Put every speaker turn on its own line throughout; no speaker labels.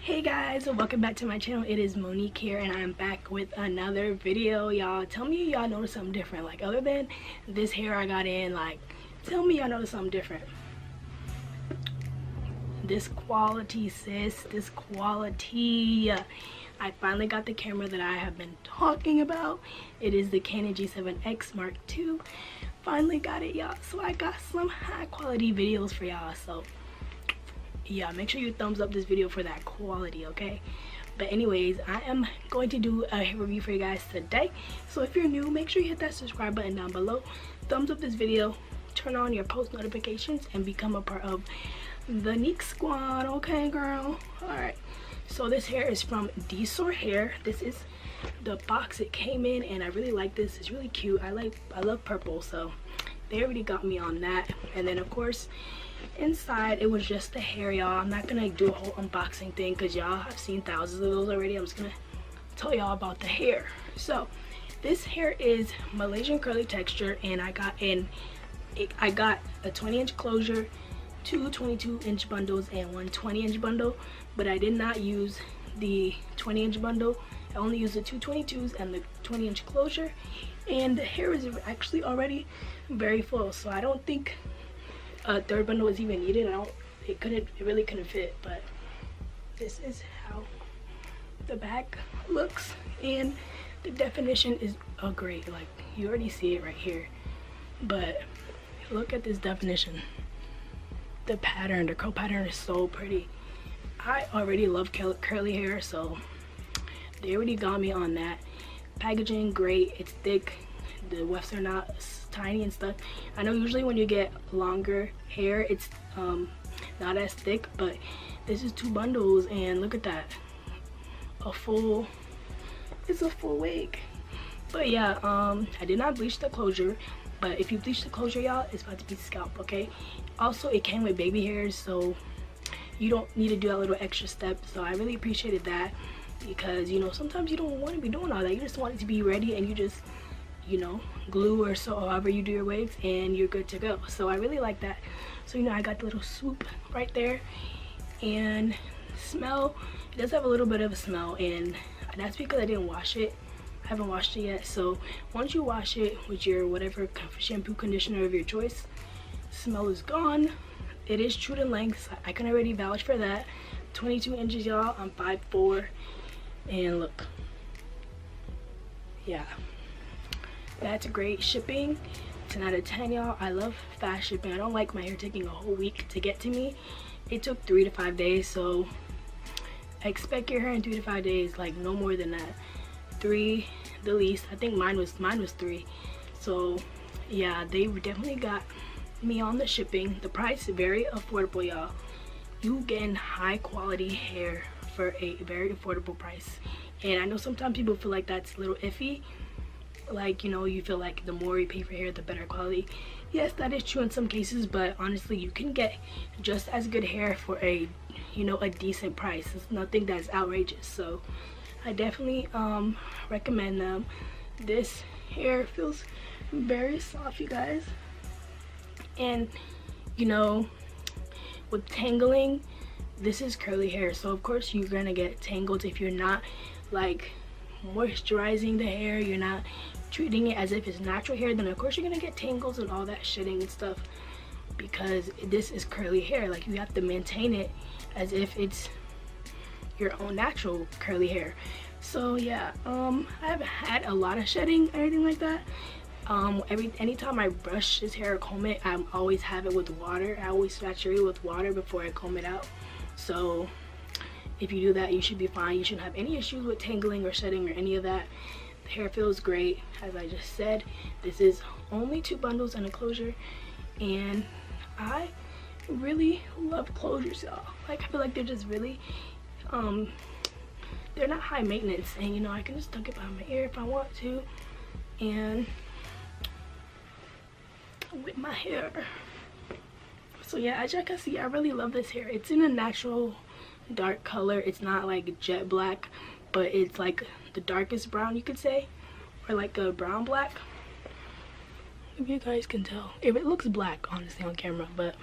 Hey guys, welcome back to my channel. It is Monique here and I'm back with another video. Y'all tell me y'all notice something different, like other than this hair I got in. Like tell me y'all notice something different. This quality, sis, this quality. I finally got the camera that I have been talking about. It is the Canon G7X Mark II. Finally got it, y'all. So I got some high quality videos for y'all. So yeah, make sure you thumbs up this video for that quality, okay? But anyways, I am going to do a hair review for you guys today. So if you're new, make sure you hit that subscribe button down below, thumbs up this video, turn on your post notifications, and become a part of the Neek squad, okay girl? All right, so this hair is from DSoar hair. This is the box it came in and I really like this. It's really cute. I love purple, so they already got me on that. And then of course inside it was just the hair, y'all. I'm not gonna do a whole unboxing thing because y'all have seen thousands of those already. I'm just gonna tell y'all about the hair. So this hair is Malaysian curly texture, and I got a 20-inch closure, two 22-inch bundles, and one 20-inch bundle, but I did not use the 20-inch bundle. I only used the two 22s and the 20-inch closure, and the hair is actually already very full, so I don't think a third bundle was even needed. It really couldn't fit. But this is how the back looks, and the definition is great. Like you already see it right here, but look at this definition. The pattern, the curl pattern is so pretty. I already love curly hair, so they already got me on that. Packaging great, it's thick, the wefts are not tiny and stuff. I know usually when you get longer hair it's not as thick, but this is two bundles and look at that, it's a full wig. But yeah, I did not bleach the closure, but if you bleach the closure, y'all, it's about to be scalp, okay? Also it came with baby hairs, so you don't need to do that little extra step, so I really appreciated that, because you know sometimes you don't want to be doing all that. You just want it to be ready and you just, you know, glue or so however you do your wigs and you're good to go. So I really like that. So you know, I got the little swoop right there, and smell, it does have a little bit of a smell, and that's because I didn't wash it. I haven't washed it yet. So once you wash it with your whatever shampoo conditioner of your choice, smell is gone. It is true to length, I can already vouch for that. 22 inches, y'all. I'm 5'4", and look, yeah, that's great shipping. 10 out of 10, y'all. I love fast shipping. I don't like my hair taking a whole week to get to me. It took 3 to 5 days, so expect your hair in 3 to 5 days, like no more than that. 3 the least. I think mine was 3. So yeah, they definitely got me on the shipping. The price is very affordable, y'all. You getting high quality hair for a very affordable price. And I know sometimes people feel like that's a little iffy, like, you know, you feel like the more you pay for hair the better quality. Yes, that is true in some cases, but honestly you can get just as good hair for a, you know, a decent price. It's nothing that's outrageous, so I definitely recommend them. This hair feels very soft, you guys, and you know, with tangling, this is curly hair, so of course you're gonna get tangled if you're not like moisturizing the hair, you're not treating it as if it's natural hair, then of course you're gonna get tangles and all that shedding and stuff, because this is curly hair. Like you have to maintain it as if it's your own natural curly hair. So yeah, I haven't had a lot of shedding or anything like that. Anytime I brush this hair or comb it, I always have it with water. I always saturate it with water before I comb it out. So if you do that, you should be fine. You shouldn't have any issues with tangling or shedding or any of that. The hair feels great, as I just said. This is only 2 bundles and a closure, and I really love closures, y'all. Like I feel like they're just really they're not high maintenance, and you know, I can just tuck it behind my ear if I want to, and with my hair. So yeah, as you can see, I really love this hair. It's in a natural dark color. It's not like jet black, but it's like the darkest brown, you could say, or like a brown black, if you guys can tell. If it looks black honestly on camera, but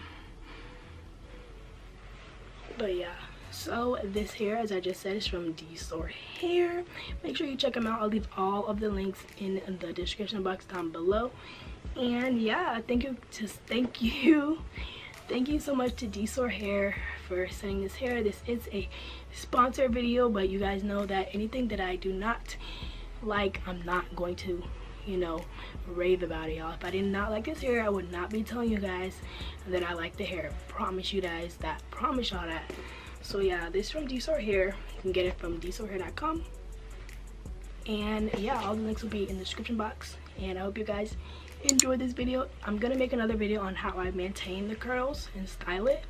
yeah, So this hair, as I just said, is from DSoar hair. Make sure you check them out. I'll leave all of the links in the description box down below. And yeah, thank you so much to DSoar hair for sending this hair. This is a sponsored video, but you guys know that anything that I do not like, I'm not going to, you know, rave about it, y'all. If I did not like this hair, I would not be telling you guys that I like the hair. Promise you guys that. Promise y'all that. So yeah, this is from DSoar hair. You can get it from DSoarhair.com. And yeah, all the links will be in the description box. And I hope you guys enjoyed this video. I'm gonna make another video on how I maintain the curls and style it.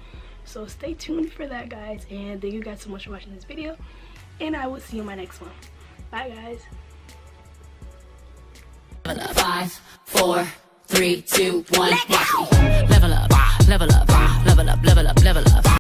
So stay tuned for that, guys. And thank you guys so much for watching this video. And I will see you in my next one. Bye, guys.
5, 4, 3, 2, 1. Level up, level up, level up, level up, level up.